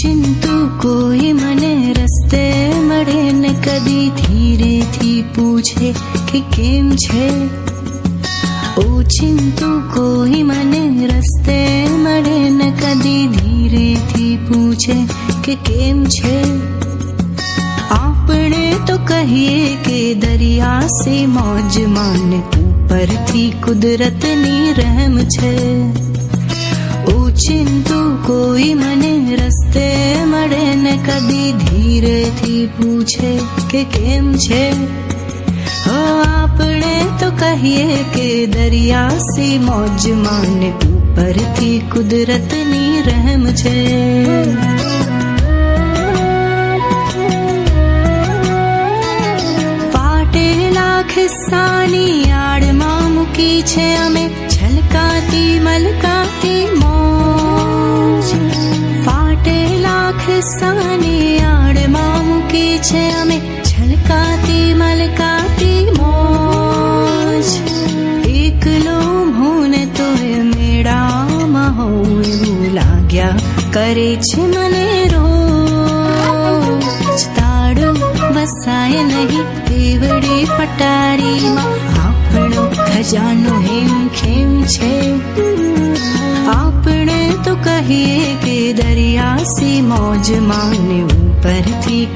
ઓચિંતું કોઈ મને રસ્તે મળે ને કદી ધીરેથી પૂછે કે કેમ છે. ઓચિંતું કોઈ મને રસ્તે મળે ને કદી ધીરેથી પૂછે કે કેમ છે. આપણે તો કહીએ કે દરિયા સે મોજ માને, ઉપરથી કુદરતની રહેમ છે. ઓચિંતું કોઈ મને રસ્તે મળે ને કદી ધીરેથી પૂછે કે કેમ છે. આપણે તો કહીએ કે દરિયા સે મોજ માને, ઉપરથી કુદરતની રહેમ છે. ફાટેલા ખિસ્સાની આડમાં મૂકી છે અમે છલકાતી મલકાતી મોજ. ફાટેલા ખિસ્સાની આડમાં મૂકી છે અમે છલકાતી મલકાતી મોજ. એકલો હું તો મેળામાં હોઉં એવું લાગ્યા કરે છે મને રોજ. તાળું વસાય નહીં દેવડી પટારીમાં, આપણો ખજાનો હેમખેમ છે. આપણે તો કહીએ કે દરિયા સે મોજ માને, ઉપરથી